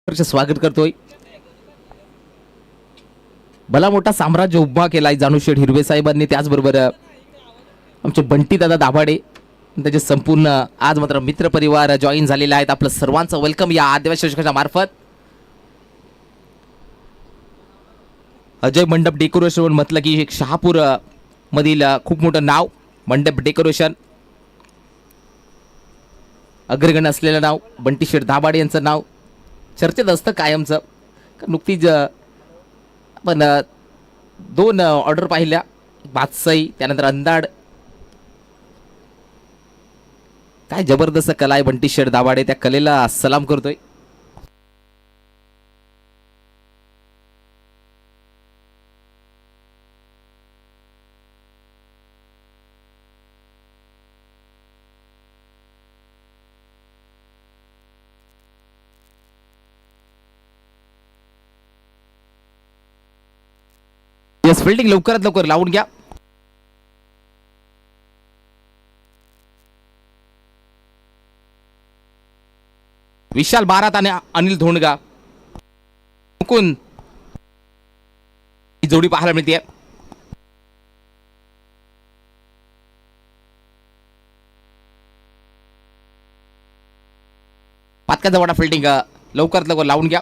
स्वागत करतोय. भला मोठा साम्राज्य उभा केलाय जाणूशेठ हिरवे साहेबांनी. त्याचबरोबर आमचे बंटी दादा दाभाडे त्याचे संपूर्ण आज मात्र मित्र परिवार जॉईन झालेले आहेत. आपलं सर्वांचं वेलकम या आदिवासी शिक्षकाच्या मार्फत. अजय मंडप डेकोरेशन म्हटलं की एक शहापूर मधील खूप मोठं नाव मंडप डेकोरेशन. अग्रगण्य असलेलं नाव बंटी शेठ दाभाडे यांचं नाव चर्चेत असतं कायमचं. नुकतीच आपण दोन ऑर्डर पाहिल्या, बादशाही त्यानंतर अंधाड. काय जबरदस्त कला आहे बंटी शेठ दाभाडे, त्या कलेला सलाम करतोय. यस, फिल्डिंग लवकरात लवकर लावून घ्या. विशाल बारात आणि अनिल धोंडगा हुकून जोडी पाहायला मिळते. पातकाचा वाडा फिल्डिंग लवकरात लवकर लावून घ्या.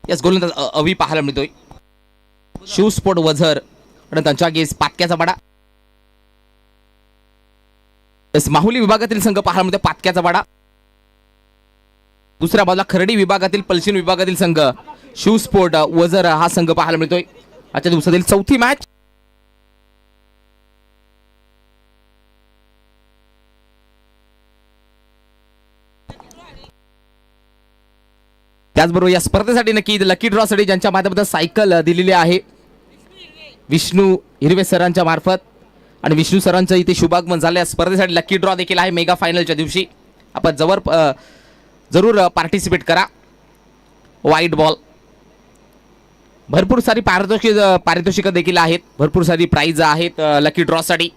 यस, गोलंदाज अवी पाहायला मिळतोय. शिव स्पोर्ट वझर आणि त्यांच्या गेस पातक्याचा वाडा. यस, माहुली विभागातील संघ पाहायला मिळतोय पातक्याचा वाडा. दुसऱ्या बाजूला खर्डी विभागातील पलशीन विभागातील संघ शिव स्पोर्ट वझर हा संघ पाहायला मिळतोय. आजच्या दिवसातील चौथी मॅच. त्याचबरोबर या स्पर्धेसाठी नक्की लकी ड्रॉ साठी ज्यांच्या माध्यमातून सायकल दिलेली आहे विष्णू हिरवे सरांच्या मार्फत, आणि विष्णू सरांचं इथे शुभागमन झालं. या स्पर्धेसाठी लकी ड्रॉ देखील आहे मेगा फायनलच्या दिवशी. आपण जरूर पार्टिसिपेट करा. व्हाईट बॉल भरपूर सारी पारितोषिक देखील आहेत, भरपूर सारी प्राइज आहेत लकी ड्रॉ साठी.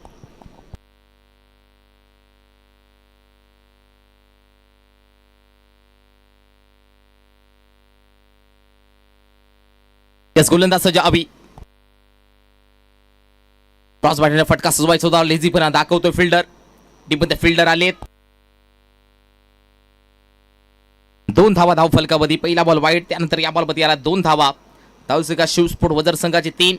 यस, गोलंदाज सज्ज अभी. क्रॉस बॅटने फटका सुजवायचा होता, लेझीपणा दाखवतोय फिल्डर. डीपमध्ये फिल्डर आलेत. 2 धावा धाव फलकावधी. पहिला बॉल वाईट, त्यानंतर या बॉलमध्ये आला 2 धावा. धावसंख्या शिव स्पोर्ट वझर संघाची 3.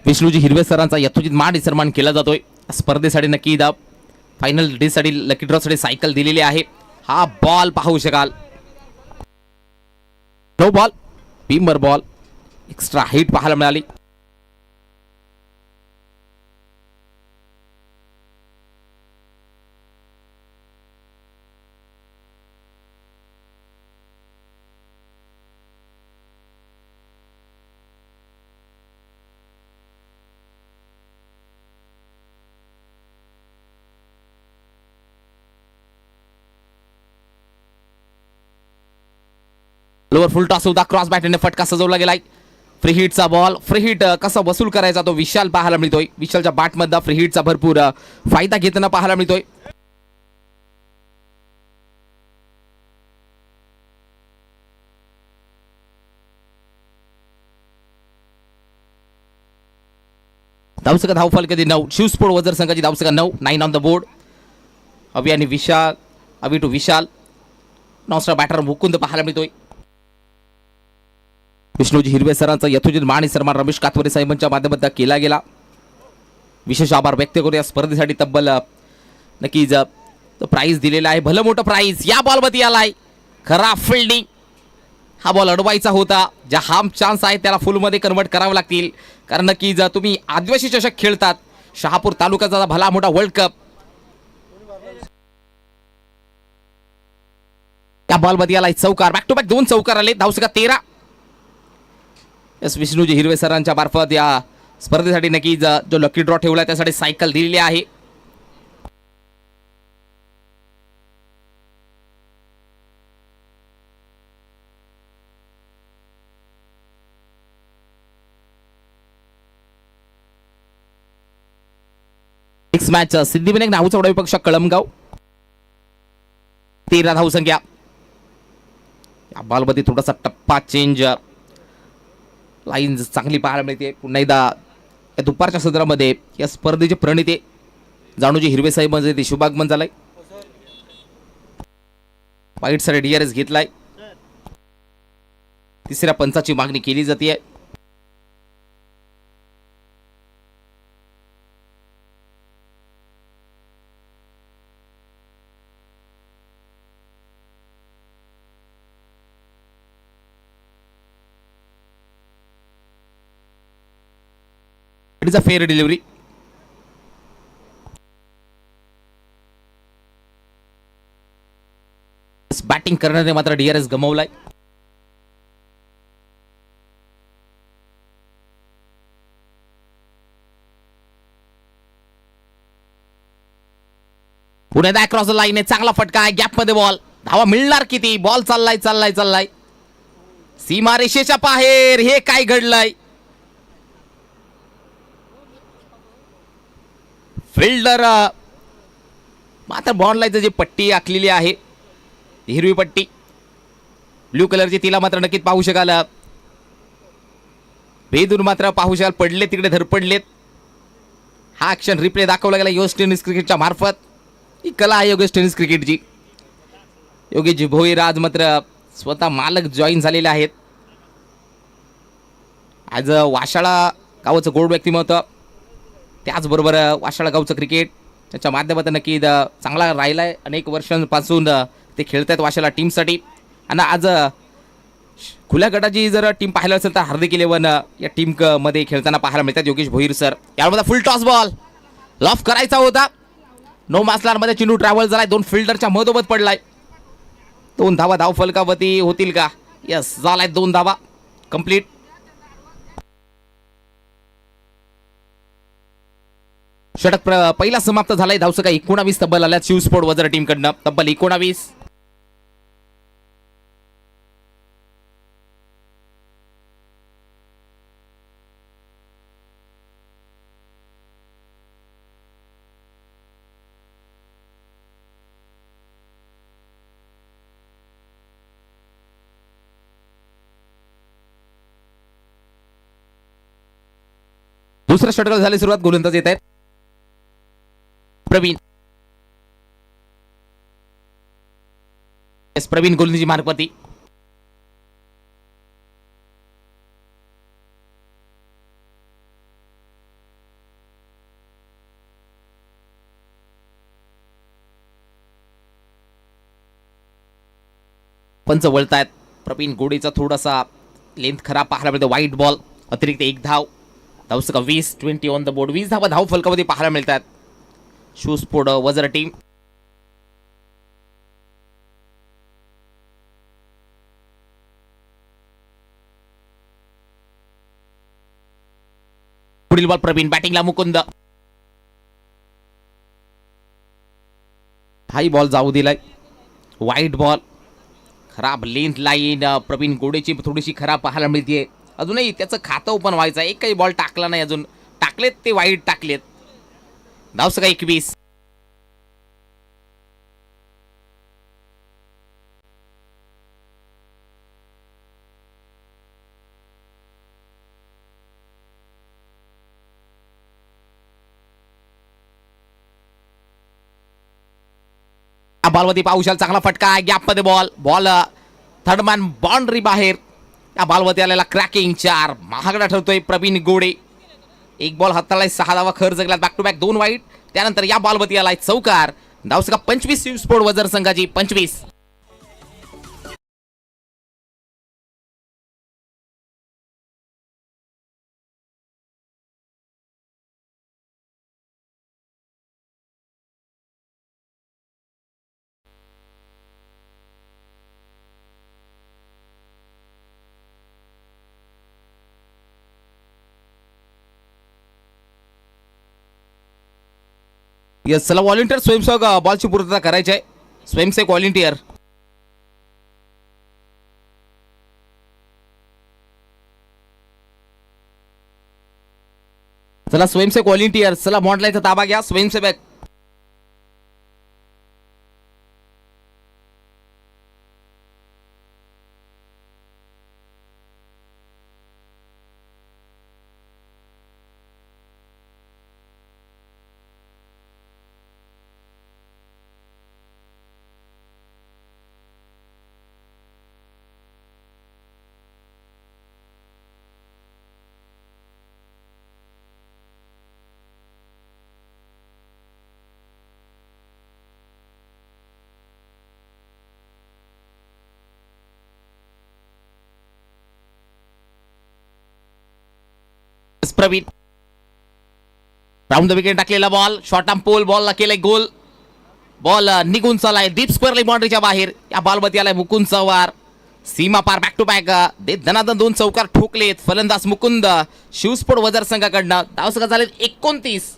विष्णूजी हिरवे सरांचा यथोचित मान सन्मान केला जातोय. स्पर्धेसाठी नक्की फायनल डे साठी लकी ड्रॉ साठी सायकल दिलेली आहे. हा बॉल पाहू शकाल, no ball, beamer ball, extra hit पाहायला मिळाली. लोअर फुल टॉस होता, क्रॉस बॅटने फटका सजवला गेलाय. फ्री हिटचा बॉल, फ्री हिट कसा वसूल करायचा तो विशाल पाहायला मिळतोय. विशालच्या बॅट मध्ये फ्री हिटचा भरपूर फायदा घेताना पाहायला मिळतोय. धावसंख्या धाव फलकावधी 9. शिव स्पोर्ट वझर संघाची धावसंख्या 9. 9 ऑन द बोर्ड. अवी आणि Vishal, Avi to Vishal. Nonstop batter Mukund पाहायला मिळतोय. विष्णूजी हिरवे सरांचा यथोचित मान सन्मान रमेश कातवरे साहेबांच्या माध्यमातून केला गेला. विशेष आभार व्यक्त करू. या स्पर्धेसाठी तब्बल नक्कीच प्राइज दिलेला आहे, भलं मोठं प्राइज. या बॉलमध्ये आलाय, खरा फिल्डिंग हा बॉल अडवायचा होता. ज्या हाफ चान्स आहे त्याला फुल मध्ये कन्वर्ट करावं लागतील, कारण नक्की जर तुम्ही आदिवासी चषक खेळतात, शहापूर तालुक्याचा भला मोठा वर्ल्ड कप, त्या बॉल मध्ये आला चौकार. बॅक टू बॅक 2 चौकार आले. धावसंख्या 13. विष्णूजी हिरवे सरांच्या मार्फत या स्पर्धेसाठी नक्की जो लकी ड्रॉ ठेवला त्यासाठी सायकल दिलेली आहे. नेक्स्ट मॅच सिद्धिविनायक नाहूचा विपक्ष कळमगाव. 13 धावसंख्या. या बॉलमध्ये थोडासा टप्पा चेंज, लाईन चांगली पाहायला मिळते. पुन्हा एकदा या दुपारच्या सत्रामध्ये या स्पर्धेचे प्रणेते जाणूजी हिरवे साहेब म्हणजे ते शुभागमन झालंय. वाईट साठी DRS घेतलाय. तिसऱ्या पंचाची मागणी केली जाते. It is a fair delivery. Batting करणारे मात्र DRS गमावलाय. पुण्यात क्रॉस लाईन आहे. चांगला फटका आहे. गॅप मध्ये बॉल. धावा मिळणार किती? बॉल चाललाय चाललाय चाललाय सीमा रेषेच्या बाहेर. हे काय घडलंय? फिल्डर मात्र बॉल लाईनची जी पट्टी आखलेली आहे, हिरवी पट्टी ब्ल्यू कलरची, तिला मात्र नक्कीच पाहू शकाल. भेदून मात्र पाहू शकाल पडले तिकडे धरपडलेत. हा ॲक्शन रिप्ले दाखवला गेला योगेश टेनिस क्रिकेटच्या मार्फत. ही कला आहे योगेश टेनिस क्रिकेटची. योगेश भोईर आज मात्र स्वतः मालक जॉईन झालेले आहेत. आज वाशाळा गावाचं गोड व्यक्तिमत्व, त्याचबरोबर वाशाळा गावचं क्रिकेट त्याच्या माध्यमातून नक्की चांगला राहिलाय. अनेक वर्षांपासून ते खेळत आहेत वाशाळा टीमसाठी. आणि आज खुल्या गटाची जर टीम पाहायला असेल तर हार्दिक 11 या टीम मध्ये खेळताना पाहायला मिळतात योगेश भोईर सर. यामध्ये फुल टॉस बॉल लॉफ करायचा होता. नो मासलांमध्ये चिंडू ट्रॅव्हल झालाय. 2 फिल्डरच्या मधोमध पडलाय. 2 धावा धाव फलकावती होतील का? यस, झालाय 2 धावा कंप्लीट. षटक पहिला समाप्त झालाय. धावसंख्या 19 तब्बल आल्यात शिवस्पोर्ट वजर टीम कडनं. तब्बल 19. दुसऱ्या षटकाला झाली सुरुवात. गोलंदाज येत आहेत प्रवीण. प्रवीण गोलंदाजी मार्गपती. पंच वळतायत. प्रवीण गोडेचा थोडासा लेंथ खराब पाहायला मिळतो. वाईट बॉल, अतिरिक्त 1 धाव. धावसंख्या 20 ऑन द बोर्ड. 20 धावा धाव फलकामध्ये पाहायला मिळतात शिवस्पोर्ट वजर टीम. पुढील बॉल प्रवीण. बॅटिंगला मुकुंद. हाई बॉल जाऊ दिलाय. वाईट बॉल. खराब लेंथ लाईन प्रवीण गोडेची थोडीशी खराब पाहायला मिळते. अजूनही त्याचं खातं ओपन व्हायचं. एकही बॉल टाकला नाही अजून. टाकलेत ते वाईट टाकलेत. धावसंख्या 21. बॉलवरती पाहुशाल चांगला फटका आहे. गॅप मध्ये बॉल. बॉल थर्डमॅन बाउंड्री बाहेर. या बॉलवरती आलेला क्रॅकिंग 4 महागडा ठरतोय प्रवीण गोडे. 1 बॉल हाताळलाय. 6 धावा खर्च केला. बॅक टू बॅक 2 वाईट. त्यानंतर या बॉलवरती आलाय चौकार. धावसंख्या 25 स्पोर्ट वजर संघाची 25. यस, चला व्हॉलेंटियर स्वयंसेवक बॉलची पूर्तता करायची आहे. स्वयंसेवक व्हॉलेंटियर. चला स्वयंसेवक व्हॉलेंटियर, चला मॉडलाईनचा ताबा घ्या. स्वयंसेवक प्रवीण. राऊंड द विकेट टाकलेला बॉल, शॉर्ट आर्म पोल, बॉलला केलाय गोल. बॉल निघून चालाय डीप स्क्वेअरली बाउंड्रीच्या बाहेर. या बॉलवरती आलाय मुकुंद चव्हाण. सीमा पार बॅक टू बॅक धनाधन 2 चौकार ठोकलेत. फलंदाज मुकुंद शिवस्पोर्ट वजर संघाकडनं. धावसंख्या झालेत 29.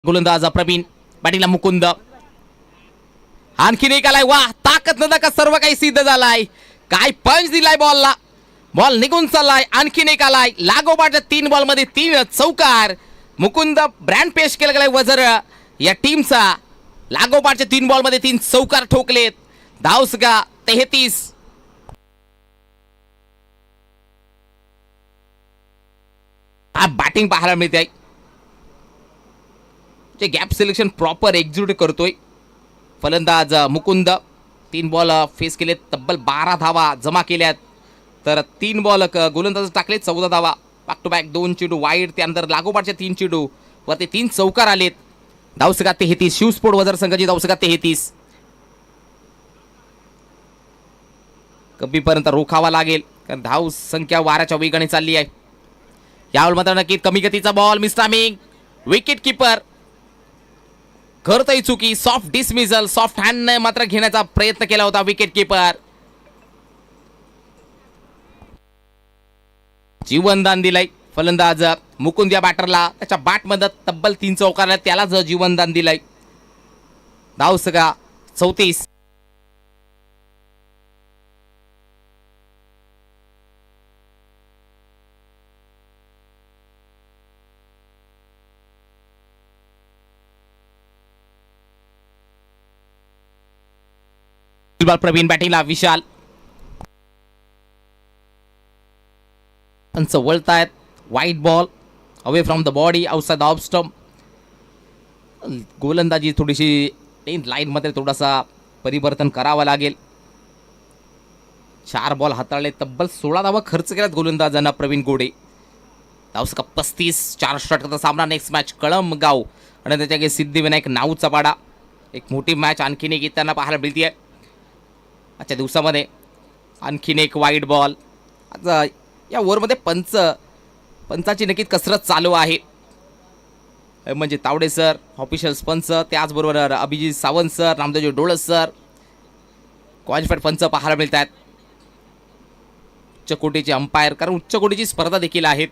गोलंदाज प्रवीण, बॅटिंगला मुकुंद. आणखीन एक आलाय. वा, ताकद न का सर्व काही सिद्ध झालाय. काय पंच दिलाय बॉलला. बॉल निघून चाललाय. आणखीन एक आलाय. लागोपाठच्या 3 बॉल मध्ये 3 चौकार. मुकुंद ब्रँड पेश केला गेलाय वजर या टीमचा. लागोपाठच्या 3 बॉल मध्ये 3 चौकार ठोकलेत. धावसंख्या 33. हा बॅटिंग पाहायला मिळते. गॅप सिलेक्शन प्रॉपर एक्झिक्यूट करतोय फलंदाज मुकुंद. 3 बॉल फेस केलेत, तब्बल 12 धावा जमा केल्यात. तर 3 बॉल गोलंदाज टाकले, 14 धावा. बॅक टू बॅक 2 चेंडू वाईड, त्यानंतर लागोपाठचे 3 चेंडू वरती 3 चौकार आलेत. धावसंख्या 33. शिवस्पोर्ट वजर संघाची धावसंख्या 33. कमीपर्यंत रोखावा लागेल, कारण धाव संख्या वाऱ्याच्या वेगाने चालली आहे. यावर मात्र नक्की कमी गतीचा बॉल, मिस्टामिंग. विकेट किपर करतोय चुकी. सॉफ्ट डिसमिसल, सॉफ्ट हँडने मात्र घेण्याचा प्रयत्न केला होता विकेट किपर. जीवनदान दिलंय फलंदाज मुकुंद या बॅटरला. त्याच्या बॅटमध्ये तब्बल 3 चौकार, त्यालाच जीवनदान दिलंय. धावसंख्या 34. प्रवीण, बॅटिंगला विशाल. पंच वळतायत. वाईट ball away from the body, outside the off stump. गोलंदाजी थोडीशी लाईन मध्ये थोडासा परिवर्तन करावं लागेल. 4 बॉल हाताळले, तब्बल 16 धावा खर्च केल्यात गोलंदाजांना प्रवीण गोडे. धावसंख्या 35. 4 षटकांचा सामना नेक्स्ट मॅच कळमगाव आणि त्याच्या सिद्धिविनायक नाऊचा पाडा. एक मोठी मॅच आणखीन एक येताना पाहायला मिळते आहे आजच्या दिवसामध्ये. आणखीन एक वाईट बॉल. आता या ओव्हरमध्ये पंचाची नक्कीच कसरत चालू आहे. म्हणजे तावडे सर, ऑफिशियल पंच, त्याचबरोबर अभिजित सावंत सर, रामदेवजी डोळस सर, क्वालिफाईड पंच पाहायला मिळत आहेत. उच्च कोटीचे अंपायर, कारण उच्च कोटीची स्पर्धा देखील आहेत,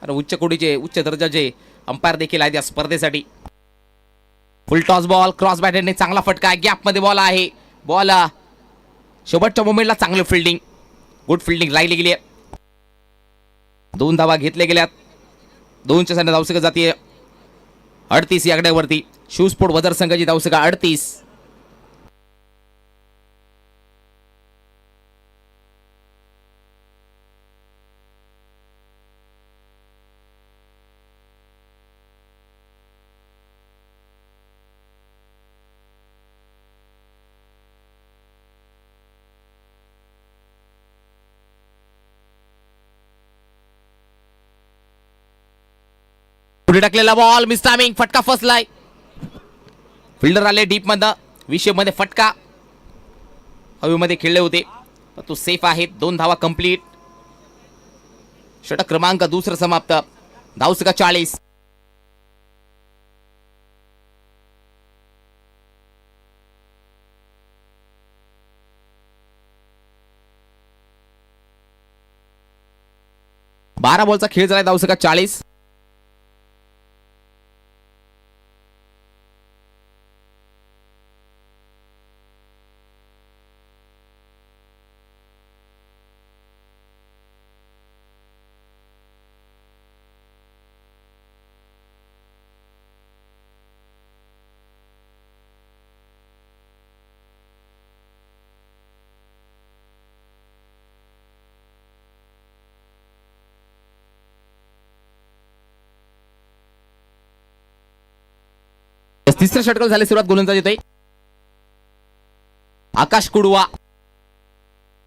कारण उच्च दर्जाचे अंपायर देखील आहेत या स्पर्धेसाठी. फुल टॉस बॉल, क्रॉस बॅटरने चांगला फटका. गॅपमध्ये बॉल आहे. बॉल शेवटच्या मोमेंटला चांगली फिल्डिंग, गुड फिल्डिंग राहिली गेली आहे. 2 धावा घेतल्या गेल्यात. 2च्या संख्या धावसंख्या जाते 38 या आकड्यावरती. शिवस्पोर्ट वजर संघाची धावसंख्या 38. पुढे टाकलेला बॉल, मिस्टामिंग. फटका फसलाय. फिल्डर आले डीप मध्ये, विषय मध्ये फटका. हवेमध्ये खेळले होते, तो सेफ आहे. 2 धावा कंप्लीट. षटक क्रमांक दुसरं समाप्त. धावसंख्या 40. बारा बॉलचा खेळ झालाय. धावसंख्या 40. तिसऱ्या षटकाला झाले सुरुवात. गोलंदाज येतोय आकाश कुडवा.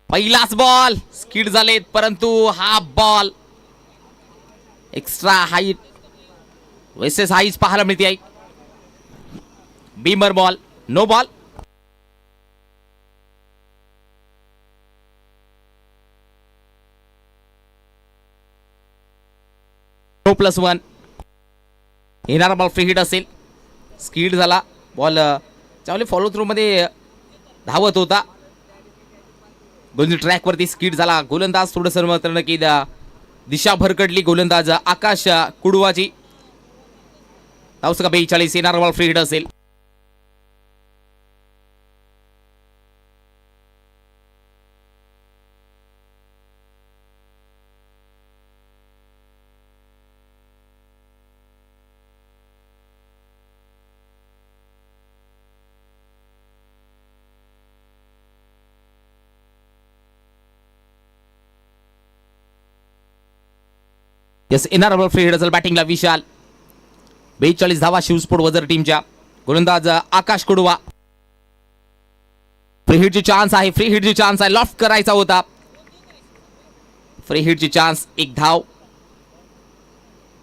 पहिलाच बॉल स्किड झालेत, परंतु हा बॉल एक्स्ट्रा हाईट वेसेस हाईट पाहायला मिळते आहे. Beamer ball, no ball. +1 येणारा बॉल फ्री हिट असेल. स्किड झाला बॉल. चावले फॉलो थ्रू मध्ये धावत होता. गोलंदाज ट्रॅक वरती स्किड झाला. गोलंदाज थोडंसं मात्र की दिशा भरकडली गोलंदाज आकाश कुडवाची. धावसंख्या 42. येणारा बॉल फ्री हिट असेल. यस, येणारा बॉल फ्री हिट असेल. बॅटिंगला विशाल. 42 धावा शिवस्पोर्ट वजर टीमच्या. गोलंदाज आकाश कुडवा. फ्री हिटची चान्स आहे. फ्री हिटची चान्स आहे. लॉफ्ट करायचा होता. फ्री हिटची चान्स. एक धाव.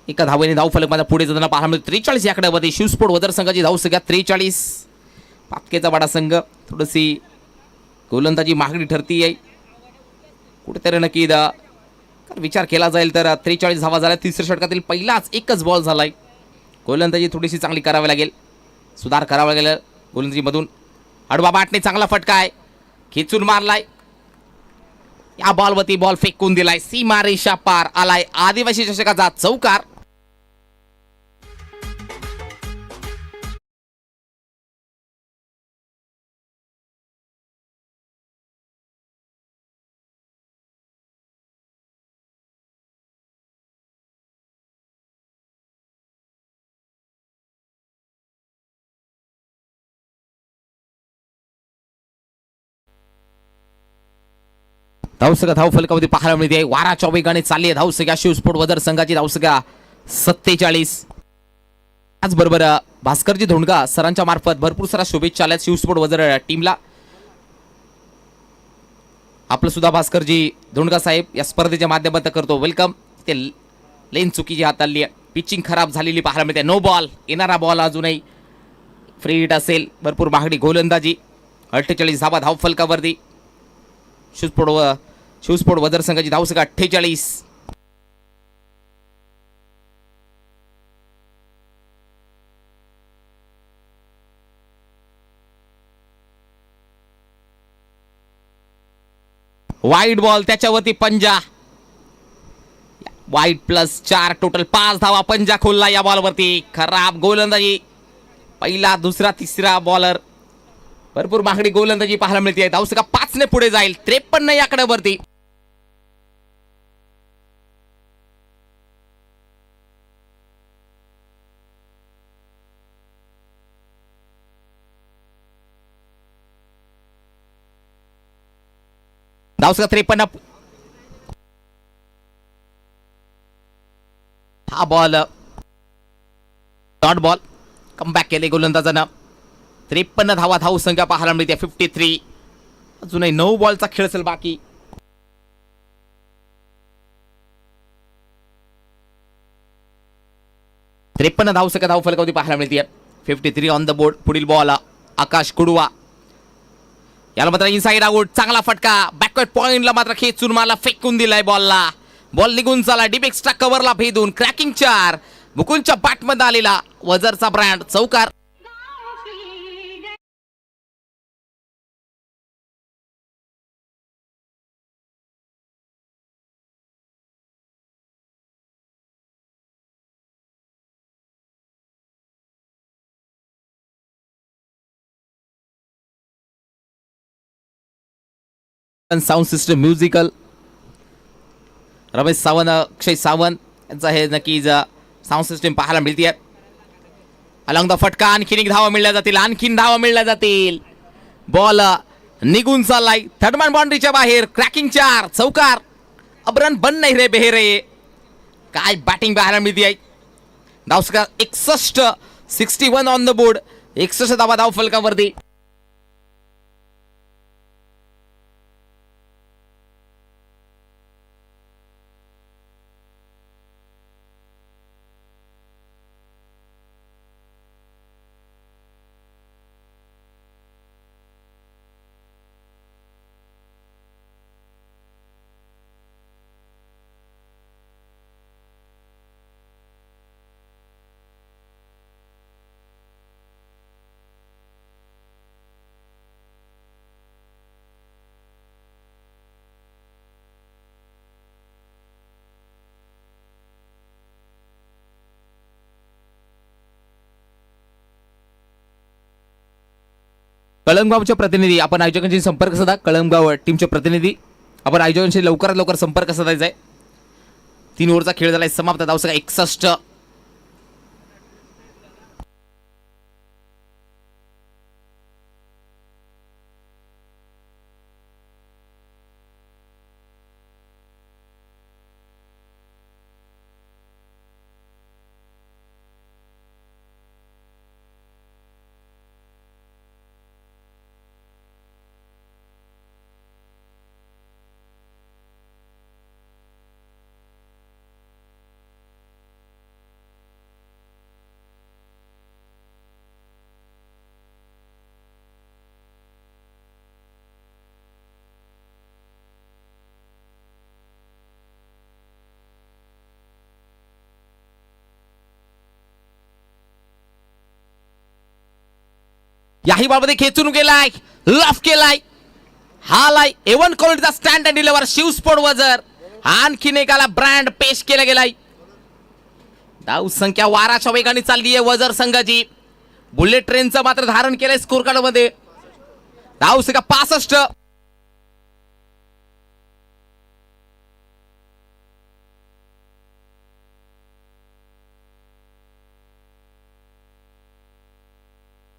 एका धावेने धाव फलक माझ्या पुढे जाताना पाहायला मिळतो. 43 या आकड्यामध्ये शिवस्पोर्ट वजर संघाची धावसंख्या 43. पातकेचा बडा संघ थोडीशी गोलंदाजी महागडी ठरती आहे. कुठेतरी नक्की विचार केला जाईल तर 43 धावा झाल्या. तिसऱ्या षटकातील पहिलाच एकच बॉल झालाय. गोलंदाजी थोडीशी चांगली करावी लागेल. सुधार करावा लागेल गोलंदाजी मधून. आडवा बॅटने चांगला फटका आहे. खेचून मारलाय. या बॉलवरती बॉल फेकून दिलाय. सीमा रेषा पार आलाय. आदिवासी चषकाचा चौकार. धावसंख्या धाव फलकामध्ये पाहायला मिळते. वाराच्या वेगाने चालली आहे धावसंख्या शिवस्पोर्ट वदर संघाची. धावसंख्या 47. त्याचबरोबर भास्करजी धोंडगा सरांच्या मार्फत भरपूर सारा शुभेच्छा आल्या शिवस्पोर्ट वदर टीमला. आपलं सुद्धा भास्करजी धोंडगा साहेब या स्पर्धेच्या माध्यमातून करतो वेलकम. ते लेन चुकीची हाताळली. पिचिंग खराब झालेली पाहायला मिळते. No ball. येणारा बॉल अजूनही फ्री हिट असेल. भरपूर महागडी गोलंदाजी. 48 धावा धाव फलकावरती. शिवस्पोर्ट वदर संघाची धावसंख्या 48. वाईट बॉल त्याच्यावरती पंजा. वाईट +4 टोटल 5 धावा पंजा खोलला या बॉलवरती. खराब गोलंदाजी. पहिला दुसरा तिसरा बॉलर. भरपूर महागडी गोलंदाजी पाहायला मिळते. धावसंख्या 5 ने पुढे जाईल. 53 या आकड्यावरती. धावसंख्या 53. हा बॉल डॉट बॉल. कमबॅक केले गोलंदाजानं. 53 धावा धावसंख्या पाहायला मिळते. 53. अजूनही 9 बॉलचा खेळ असेल बाकी. त्रेपन्न धावसंख्या धाव फलकावरती पाहायला मिळते. 53 ऑन द बोर्ड. पुढील बॉल आकाश कुडवा. याला मात्र इनसाइड आउट, चांगला फटका, बॅकवर्ड पॉइंटला मात्र खेचून मारला, फेकून दिलाय बॉलला, बॉल निघून चाला डीप एक्स्ट्रा कव्हरला भेदून क्रॅकिंग 4, मुकुंदच्या बॅटमध्ये आलेला वझरचा ब्रँड चौकार. Sound system musical Ramesh Sawant, Akshay Sawant यांचा हे नक्कीच साऊंड सिस्टम पाहायला मिळते. अलॉंग द फटका, आणखीन एक धावा मिळल्या जातील, आणखीन धावा मिळल्या जातील, बॉल निघून चाललाय थर्डमॅन बाउंड्रीच्या बाहेर, क्रॅकिंग 4 चौकार. अब रन बन नाही रे बेहेरे, काय बॅटिंग पाहायला मिळते आहे. धावसका 61, 61 ऑन द बोर्ड, 61 धावा धाव फलकावरती. कळमगावचे प्रतिनिधी आपण आयोजकांशी संपर्क साधा, कळमगाव टीमचे प्रतिनिधी आपण आयोजकांशी लवकरात लवकर संपर्क साधायचा आहे. 3 ओव्हरचा खेळ झालाय समाप्त, धावसंख्या 61. याही बाबत खेचून गेलाय, लॉफ केलाय, हालाय एवन क्वालिटीचा stand and deliver Shiv sport Vajar, आणखीन एकाला ब्रँड पेश केला गेलाय. धाव संख्या वाराच्या वेगाने चालली आहे वजर संघाची, बुलेट ट्रेनचं मात्र धारण केलंय स्कोर कार्ड मध्ये. धाव संख्या 65.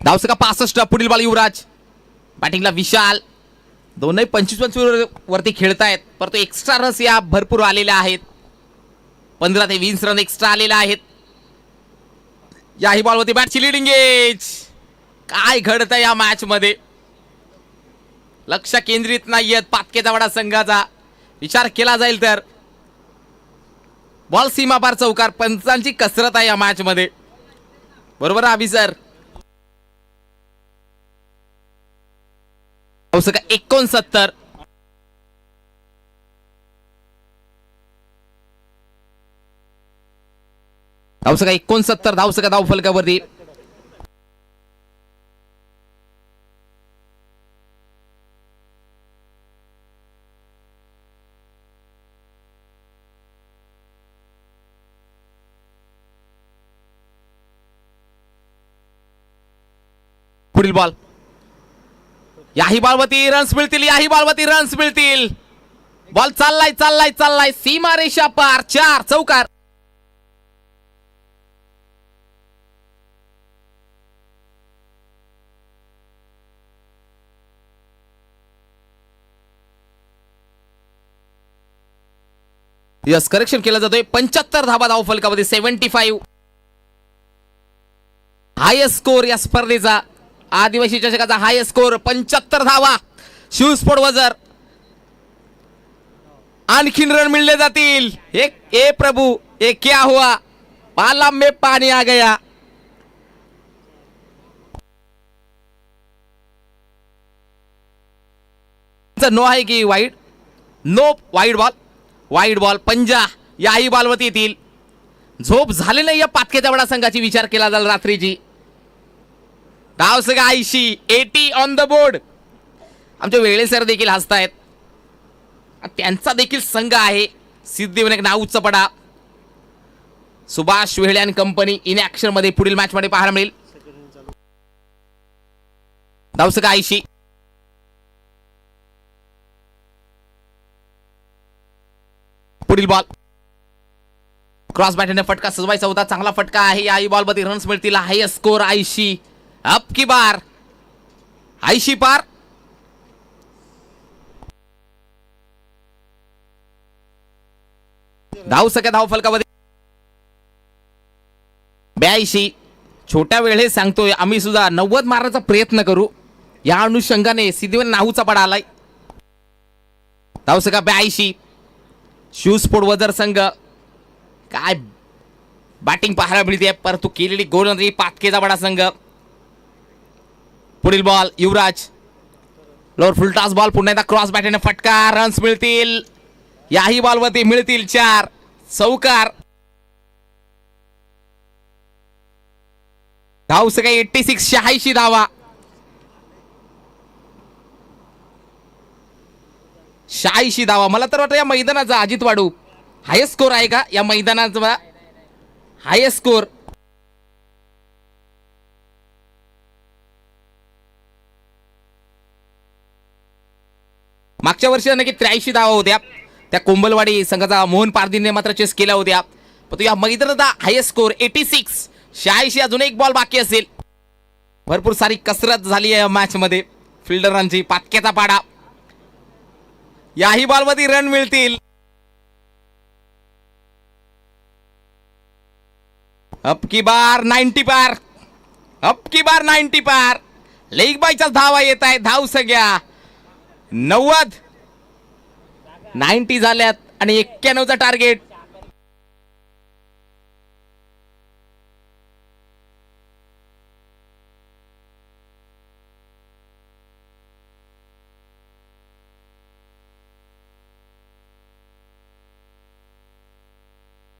धावसंख्या 65. पुढील बॉल युवराज, बॅटिंगला विशाल, दोनही 25 वरती खेळतायत, परंतु एक्स्ट्रा रन्स या भरपूर आलेल्या आहेत, 15 ते 20 रन एक्स्ट्रा आलेल्या आहेत. याही बॉलवरती बॅटची लिडिंग एज, काय घडतं या मॅच मध्ये, लक्ष केंद्रित नाहीयेत पातकेदावाडा संघाचा. विचार केला जाईल तर बॉल सीमापार चौकार, पंचांची कसरत आहे या मॅच मध्ये, बरोबर आहे सर. धावसंख्या 69. धावसंख्या 69. धावसंख्या धाव फलकावरती. पुढील बॉल, याही बॉलवरती रन्स मिळतील, याही बॉलवरती रन्स मिळतील, बॉल चाललाय चाललाय चाललाय सीमा रेषा पार, 4 चौकार. यस, करेक्शन केलं जातोय. 75 धावा धाव फलकामध्ये, 75 हायेस्ट स्कोर या स्पर्धेचा, आदिवासी चषकाचा हायेस्ट स्कोर 75 धावा. शिव स्पोर्ट वजर, आणखीन रन मिळले जातील. एक ए प्रभू ए क्या हुआ, पाला में पानी आ गया. नो आहे की वाईड? नो, वाईड बॉल पंजा याही बॉलवरती येतील. झोप झाले नाही या पातकेच्या बडा संघाची विचार केला जाईल रात्रीची. धाव सगळं 80, 80 ऑन द बोर्ड. आमचे वेळे सर देखील हसतायत. त्यांचा देखील संघ आहे सिद्धिविनायक नाऊचा पडा. सुभाष वेळे आणि कंपनी इन ऍक्शन मध्ये पुढील मॅच मध्ये पाहायला मिळेल. धाव सगळं 80. पुढील बॉल क्रॉस बॅटने फटका सजवायचा होता. चांगला फटका आहे. याही बॉल मध्ये रन्स मिळतील. Highest score 80. अप की बार 80 पार. धाव सगळ्या धाव फलकामध्ये 82. छोट्या वेळे सांगतोय आम्ही सुद्धा 90 मारण्याचा प्रयत्न करू. या अनुषंगाने सिद्धिविनायक नाऊचा पडा आलाय. धाव सगळा 82. शूज स्पोर्ट वजर संघ काय बॅटिंग पाहायला मिळते परंतु केलेली गोलंदाजी पातकेचा बडा संघ. पुढील बॉल युवराज लोअर फुल टॉस बॉल. पुन्हा एकदा क्रॉस बॅटने फटका. रन्स मिळतील. याही बॉलवरती मिळतील 4 चौकार. धाव सगळे 86. 86 धावा. 86 धावा. मला तर वाटतं या मैदानाचा अजित वाडू हायस्ट स्कोर आहे का या मैदानाचा? Highest score. मागच्या वर्षी नक्की 83 धावा होत्या. त्या कोंबलवाडी संघाचा मोहन पारदीने मात्र चेस केल्या होत्या. पण या मैदानाचा हायस्ट स्कोर 86. 86. अजून एक बॉल बाकी असेल. भरपूर सारी कसरत झाली आहे या मॅच मध्ये फिल्डरांची. पातक्याचा पाडा. याही बॉलमध्ये रन मिळतील. अप की बार 90 पार. अप की बार 90 पार. लेग बायच्या धावा येत आहे. धाव सगळ्या 90. 90 झाल्यात आणि 91चा टार्गेट.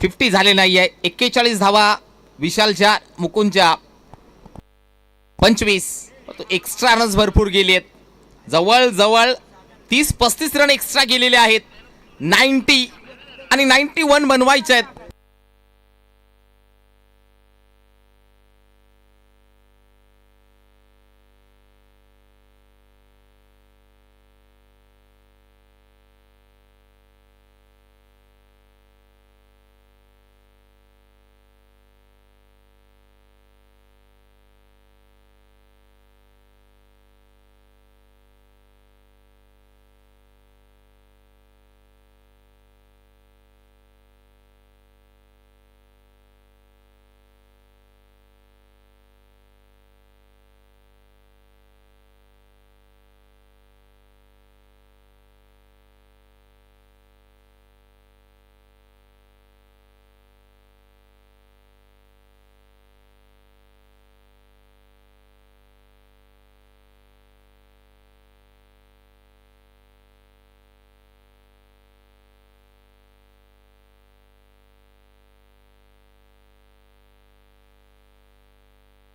फिफ्टी झाले नाहीये. 41 धावा विशालच्या मुकुंदच्या. 25. एक्स्ट्रा रन्स भरपूर गेलेत. जवळ जवळ 30-35 रन एक्स्ट्रा गेलेले आहेत. 90 आणि 91 बनवायचे आहेत.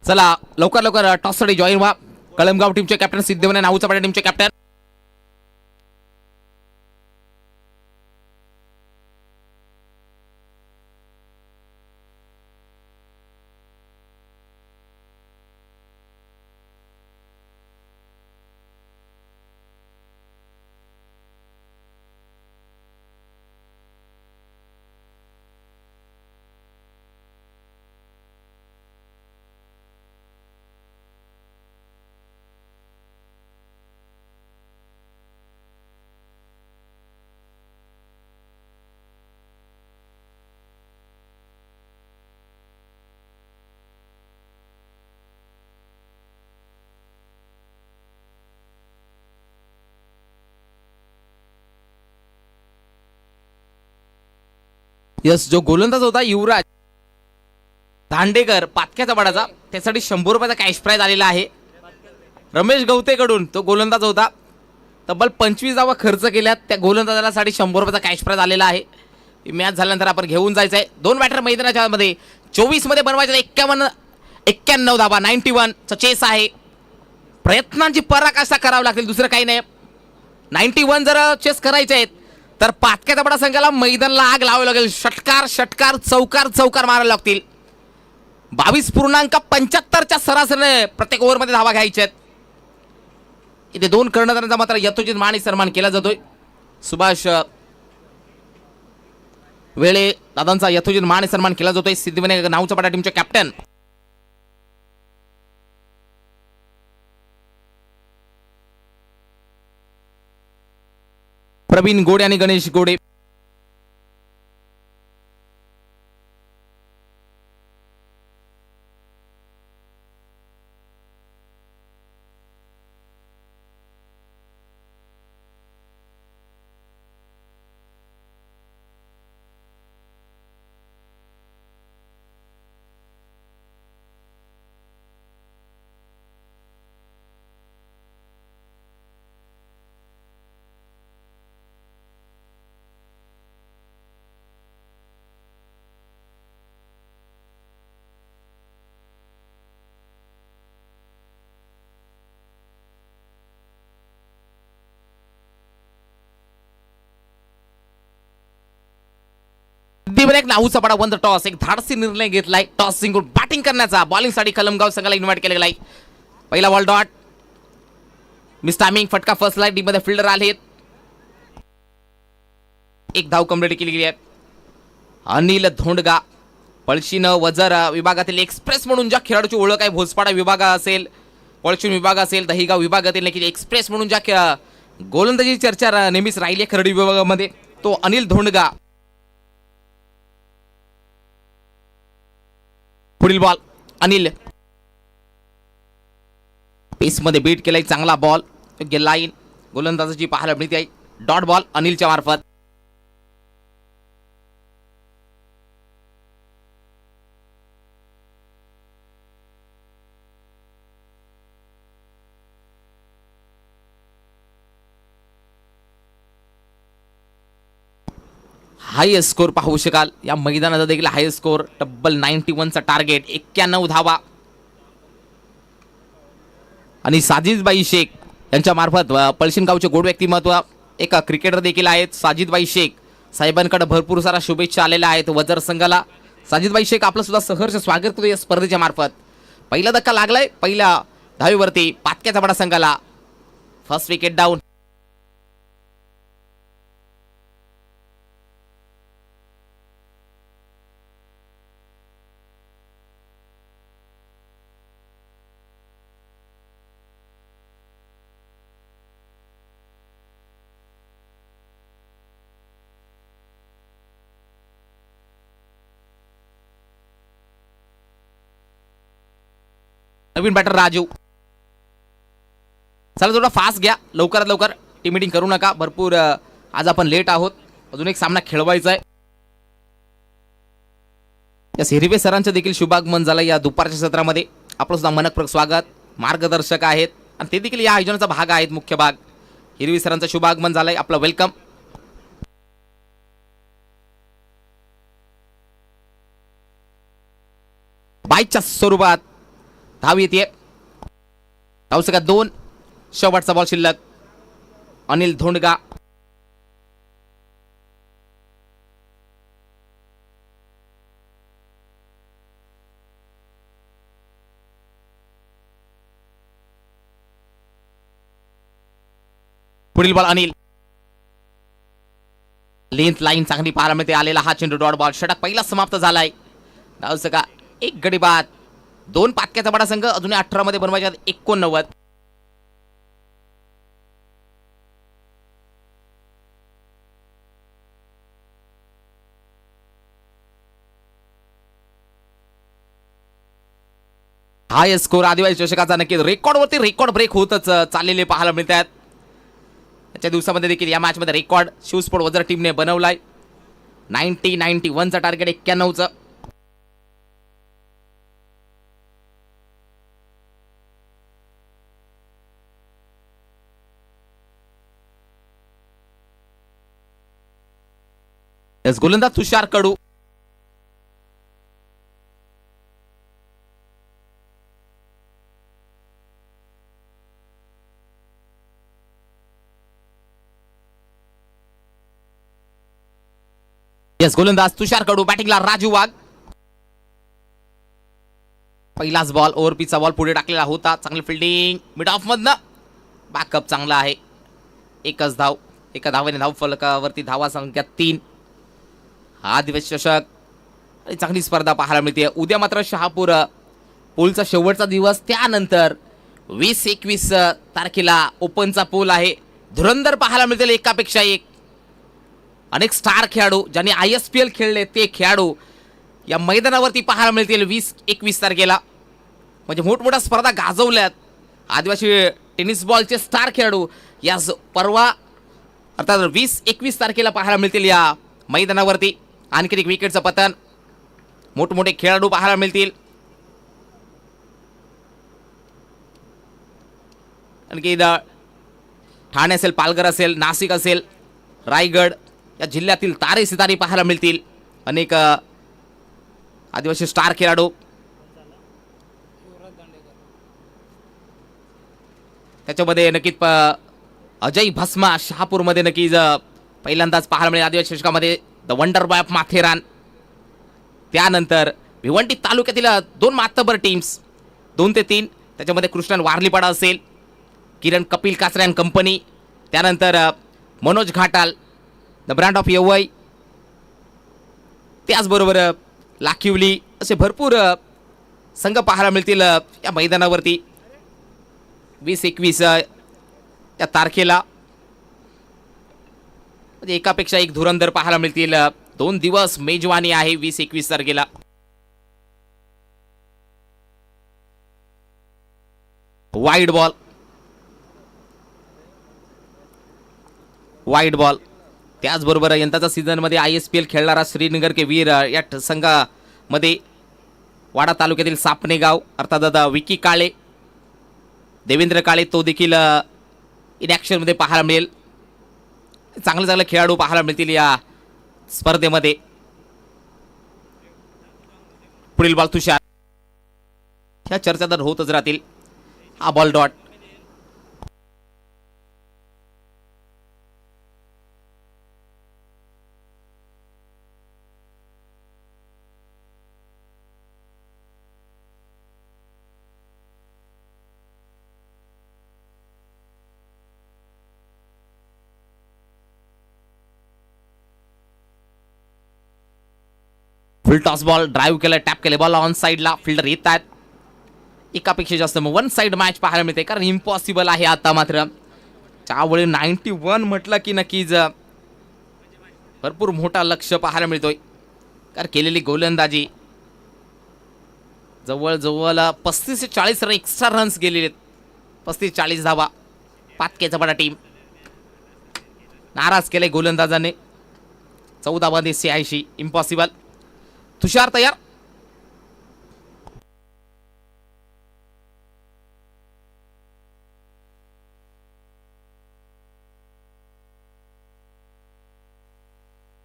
चला लवकर लवकर टॉस साठी जॉईन व्हा. कळमगाव टीमचे कॅप्टन सिद्धिविनायक नाऊचा पडा टीमचे कॅप्टन. यस जो गोलंदाज होता युवराज दांडेकर पातक्याचा बडाचा त्यासाठी 100 रुपयाचा कॅश प्राइज आलेला आहे. रमेश गवतेकडून तो गोलंदाज होता. तब्बल 25 धावा खर्च केल्यात. त्या गोलंदाजासाठी 100 रुपयाचा कॅश प्राइज आलेला आहे. ही मॅच झाल्यानंतर आपण घेऊन जायचं आहे. 2 बॅटर मैदानाच्या मध्ये 24 मध्ये बनवायचे 91 धावा 91 चा चेस आहे. प्रयत्नांची पराकाष्ठा करावी लागतील, दुसरं काही नाही. 91 जर चेस करायचे आहेत तर पाटक्या तबडा संघाला मैदानाला आग लावावी लागेल. षटकार षटकार चौकार चौकार मारायला लागतील. 22.75च्या सरासरीने प्रत्येक ओव्हरमध्ये धावा घ्यायच्या आहेत. इथे 2 कर्णधारांचा मात्र यथोचित मान सन्मान केला जातोय. सुभाष वेळे दादांचा यथोचित मान सन्मान केला जातोय. सिद्धिविनायक नावचा पाटा टीमचे कॅप्टन प्रवीण गोडे आणि गणेश गोडे. सिद्धिविनायक नाहूचा पडा वन द टॉस. एक धाडसी निर्णय घेतलाय. टॉस जिंकून बॅटिंग करण्याचा. बॉलिंगसाठी कलमगाव संघाला इन्व्हाइट केलं गेलाय. पहिला बॉल डॉट मिस टायमिंग. फटका फर्स्ट लाईन. टीम मध्ये फिल्डर आलेत. एक धाव कंप्लीट केली गेली आहे. अनिल धोंडगा पळशीन वजर विभागातील एक्सप्रेस म्हणून ज्या खेळाडूची ओळख आहे, भोसपाडा विभाग असेल, पळशीन विभाग असेल, दहिगाव विभागातील एक्सप्रेस म्हणून ज्या गोलंदाजी चर्चा नेहमीच राहिली आहे खर्डी विभागामध्ये, तो अनिल धोंडगा. पुढील बॉल अनिल पेस मध्ये बीट केलाय. चांगला बॉल योग्य लाईन गोलंदाजाची पाहायला मिळते आहे. डॉट बॉल अनिलच्या मार्फत. हायेस्ट स्कोर पाहू शकाल या मैदानाचा देखील हायेस्ट स्कोर तब्बल 91चा टार्गेट. 91 धावा आणि साजिदबाई शेख यांच्या मार्फत पळशीन गावचे गोड व्यक्तिमत्व एक क्रिकेटर देखील आहेत. साजिदबाई शेख साहेबांकडे भरपूर सारा शुभेच्छा आलेल्या आहेत वजर संघाला. साजिदबाई शेख आपलं सुद्धा सहर्ष स्वागत करतो या स्पर्धेच्या मार्फत. पहिला धक्का लागलाय पहिल्या धावेवरती पाटक्याचा बडा संघाला. First wicket down. नवीन बॅटर राजू. चला थोडा फास्ट घ्या, लवकरात लवकर टीम मीटिंग करू नका. भरपूर आज आपण लेट आहोत. अजून एक सामना खेळवायचा आहे. या हिरवे सरांचं देखील शुभागमन झालं या दुपारच्या सत्रामध्ये. आपलं सुद्धा मनपूर्वक स्वागत. मार्गदर्शक आहेत आणि ते देखील या आयोजनाचा भाग आहेत. मुख्य भाग हिरवी सरांचं शुभागमन झालंय. आपलं वेलकम. बाईच्या स्वरूपात धाव येते. धाव सगळ्यात 2. शेवटचा बॉल शिल्लक. अनिल धोंडगा पुढील बॉल अनिल. लेंथ लाईन चांगली पाहायला मिळते. आलेला हा चेंडू डॉट बॉल. षटक पहिला समाप्त झालाय. धाव सका 1 गडी बाद. 2 पाटक्याचा बडा संघ अजून 18 मध्ये बनवायच्या 89. हाय स्कोर आदिवासी चषकाचा नक्कीच रेकॉर्डवरती रेकॉर्ड ब्रेक होतच चाललेले पाहायला मिळतात. त्याच्या दिवसामध्ये देखील या मॅच मध्ये रेकॉर्ड शिवस्पोर्ट वजर टीमने बनवलाय. 91चा टार्गेट 91चं. यस गोलंदाज तुषार कडू. यस गोलंदाज तुषार कडू. बॅटिंगला राजू वाघ. पहिलाच बॉल ओव्हरपिचचा बॉल पुढे टाकलेला होता. चांगली फिल्डिंग मिड ऑफ मधनं. बॅकअप चांगला आहे. एकच धाव. एका धावेने धाव फलकावरती धावा संख्या 3. हा दिवस चषक आणि चांगली स्पर्धा पाहायला मिळते. उद्या मात्र शहापूर पोलचा शेवटचा दिवस. त्यानंतर 20-21 तारखेला ओपनचा पोल आहे. धुरंधर पाहायला मिळतील एकापेक्षा एक. अनेक स्टार खेळाडू ज्यांनी ISPL खेळले ते खेळाडू या मैदानावरती पाहायला मिळतील 20-21 तारखेला. म्हणजे मोठमोठ्या स्पर्धा गाजवल्यात. आदिवासी टेनिस बॉलचे स्टार खेळाडू या परवा अर्थात 20-21 तारखेला पाहायला मिळतील या मैदानावरती. आणखी एक विकेटचं पतन. मोठमोठे खेळाडू पाहायला मिळतील. आणखी ठाणे असेल, पालघर असेल, नाशिक असेल, रायगड या जिल्ह्यातील तारे सितारे पाहायला मिळतील. अनेक आदिवासी स्टार खेळाडू. त्याच्यामध्ये नक्कीच अजय भस्मा शहापूरमध्ये नक्कीच पहिल्यांदाच पाहायला मिळेल आदिवासी चषकामध्ये. The wonder boy of Matheran. त्यानंतर भिवंडी तालुक्यातील 2 मातबर टीम्स 2 ते 3. त्याच्यामध्ये कृष्णन वारलीपाडा असेल, किरण कपिल काचरे अँड कंपनी. त्यानंतर Manoj Ghatal the brand of Yewai. त्याचबरोबर लाखिवली असे भरपूर संघ पाहायला मिळतील या मैदानावरती 20-21 या तारखेला. एकापेक्षा एक धुरंधर पाहायला मिळतील. 2 दिवस मेजवानी आहे 20-21 तारखेला. Wide ball. Wide ball. त्याचबरोबर यंदाच्या सीझनमध्ये ISPL खेळणारा श्रीनगर के वीर या संघामध्ये वाडा तालुक्यातील सापणे गाव अर्थात दादा विकी काळे, देवेंद्र काळे तो देखील इन ॲक्शनमध्ये पाहायला मिळेल. चांगले चांगले खेळाडू पाहायला मिळतील या स्पर्धेमध्ये. पुढील बॉल तुषार. ह्या चर्चा तर होतच राहतील. हा बॉल डॉट. फुल टॉस बॉल ड्राईव्ह केलं, टॅप केले बॉल ऑन साईडला. फिल्डर येत आहेत. एकापेक्षा जास्त मग 1 साईड मॅच पाहायला मिळते कारण इम्पॉसिबल आहे आता मात्र. त्यावेळी 91 म्हटलं की नक्कीच भरपूर मोठा लक्ष पाहायला मिळतोय. कारण केलेली गोलंदाजी जवळजवळ 35 ते 40 रन एक्स्ट्रा रन्स गेलेले. 35-40 धावा. पातकेचा बडा टीम नाराज केले गोलंदाजाने. 14 मध्ये 86. इम्पॉसिबल. तुषार तयार.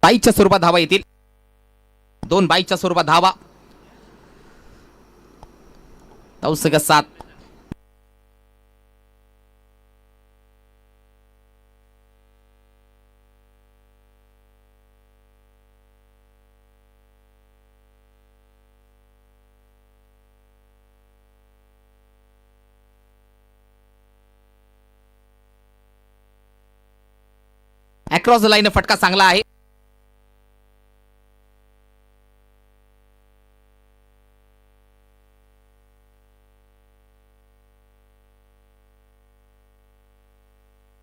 बाईच्या स्वरूपात धावा येतील. 2 बाईच्या स्वरूपात धावा. 9-7. अक्रॉस द लाईन फटका चांगला आहे.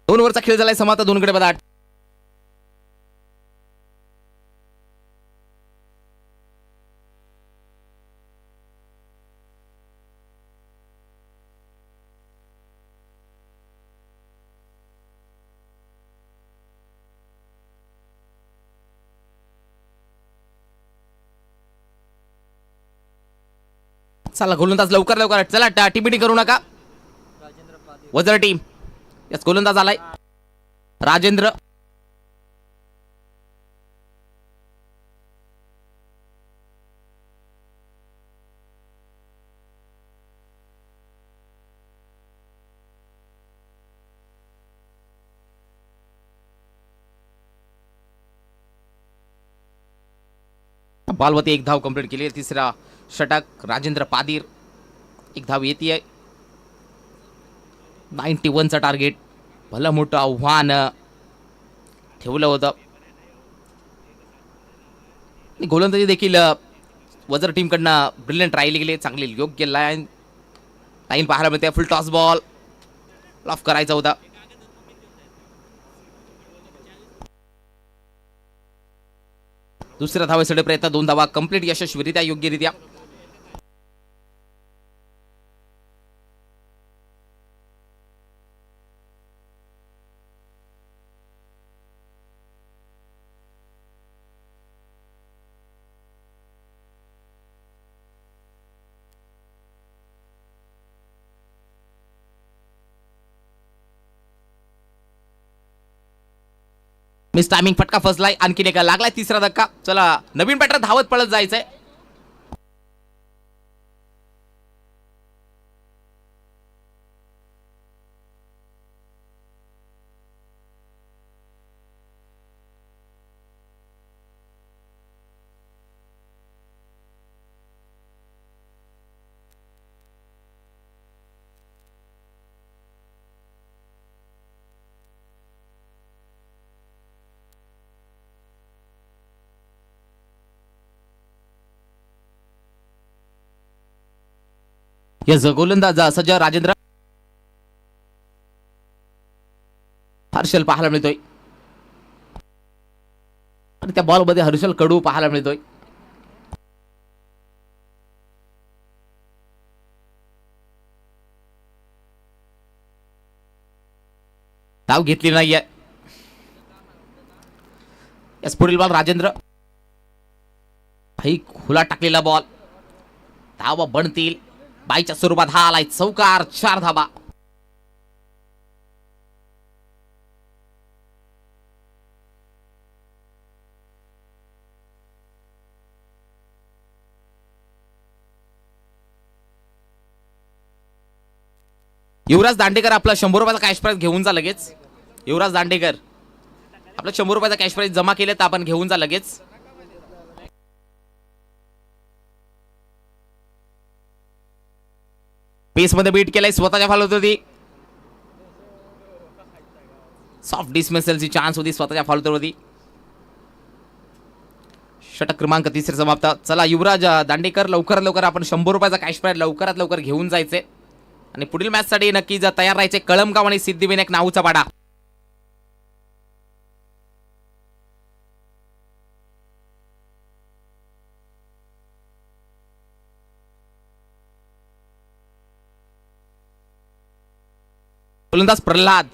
दोन ओव्हरचा खेळ झालाय समाप्त. 2 कडे 8. चला गोलंदाज लवकर चला टीमिटी करू नका. वजर टीम. यस गोलंदाज आलाय राजेंद्र. बॉलवरती एक धाव कंप्लीट केली. तिसरा षटक राजेंद्र पादीर, एक धाव येते. 91चं टार्गेट, भलं मोठं आव्हान ठेवलं होतं. गोलंदाजी देखील वजर टीमकडनं ब्रिलियंट राहिले गेले. चांगली योग्य लाईन पाहायला मिळते. फुल टॉस बॉल ऑफ करायचा होता. दुसऱ्या धावेसाठी प्रयत्न, 2 धावा कंप्लीट यशस्वीरित्या योग्यरित्या. मिस टायमिंग, फटका फसलाय. आणखीन एका लागलाय, तिसरा धक्का. चला नवीन बॅटर धावत पळत जायचंय. यस, गोलंदाज सज्ज राजेंद्र. हर्षल पाहायला मिळतोय आणि त्या बॉलमध्ये हर्षल कडू पाहायला मिळतोय. धाव घेतली नाहीये. यस, पुढील बॉल राजेंद्र. भाई खुला टाकलेला बॉल, धावा बनतील. बाईच्या स्वरूपात हा आलाय चौकार. 4 धावा. युवराज दांडेकर आपला 100 रुपयाचा कॅश प्राइज घेऊन जा लगेच. युवराज दांडेकर आपला 100 रुपयाचा कॅश प्राइज जमा केले तर आपण घेऊन जा लगेच. पेस मध्ये बीट केलाय, स्वतःच्या फॉलोत होती. सॉफ्ट डिसमिसलची चान्स होती, स्वतःच्या फॉलोत होती. षटक क्रमांक 3 समाप्त. चला युवराज दांडेकर, लवकरात लवकर आपण 100 रुपयाचा कॅश प्राइज लवकरात लवकर घेऊन जायचे आणि पुढील मॅच साठी नक्की तयार राहायचे. कळमगाव आणि सिद्धिविनायक नाऊचा पाडा. गोलंदाज प्रल्हाद.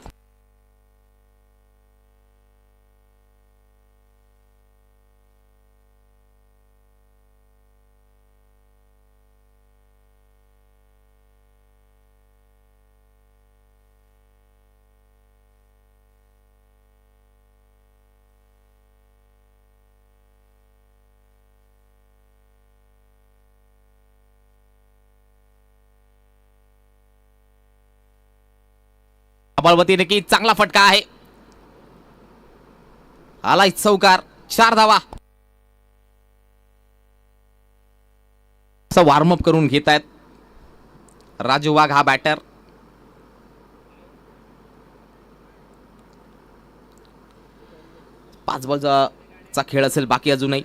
बॉलवरती नक्की चांगला फटका आहे. आलाय चौकार. 4 धावा. वॉर्मअप करून घेत आहेत राजू वाघ हा बॅटर. पाच बॉलचा खेळ असेल बाकी अजूनही.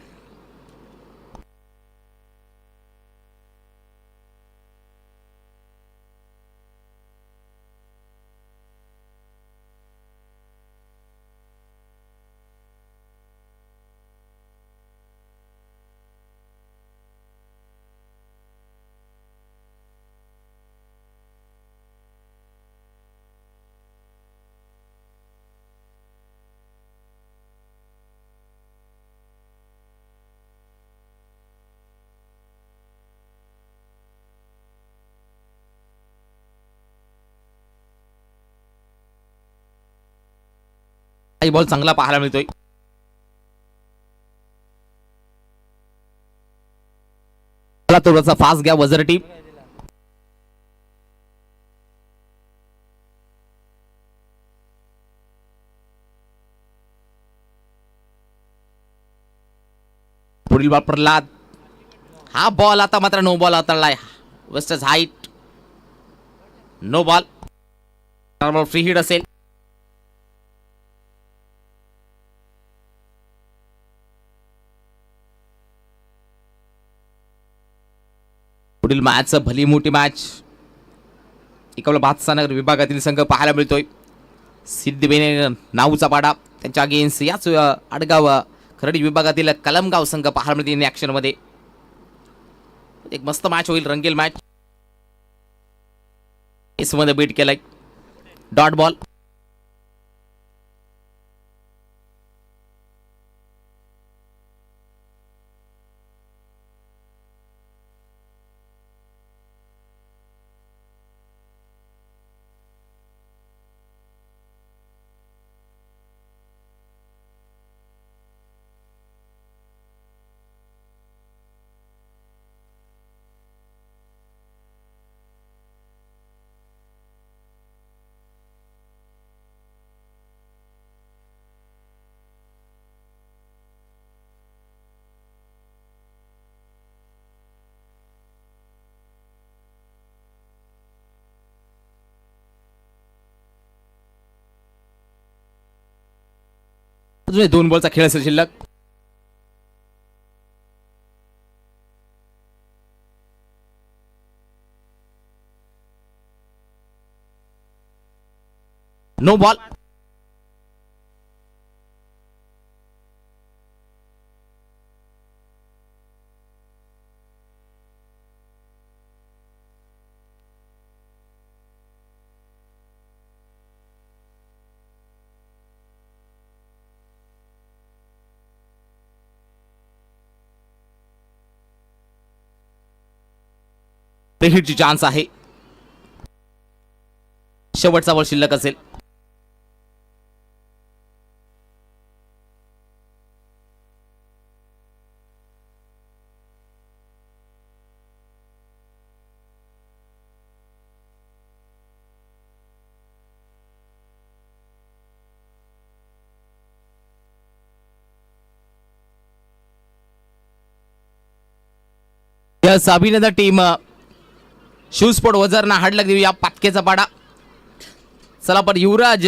बॉल चांगला पाहायला मिळतोय. थोडासा फास्ट घ्या वजर टीम. पुढील बॉल प्रल्हाद. हा बॉल आता मात्र नो बॉल हाताळलाय. वेस्टर्स height no ball. Free hit असेल. पुढील मॅच भली मोठी मॅच इकडला भातसानगर विभागातील संघ पाहायला मिळतोय. सिद्धीबेने नाऊचा पाडा त्यांच्या अगेन्स्ट याच आडगाव खरडी विभागातील कलमगाव संघ पाहायला मिळते इन ऍक्शन मध्ये. एक मस्त मॅच होईल. रंगेल मॅच. मध्ये बीट केलाय. Dot ball. अजून 2 बॉलचा खेळ असेल शिल्लक. No ball. हिटची चान्स आहे. शेवटचा बॉल शिल्लक असेल. यस अभिनंदन टीम. शूज स्पोर्ट वजरना हाडलक देऊया पातकेचा पाडा. चला पण युवराज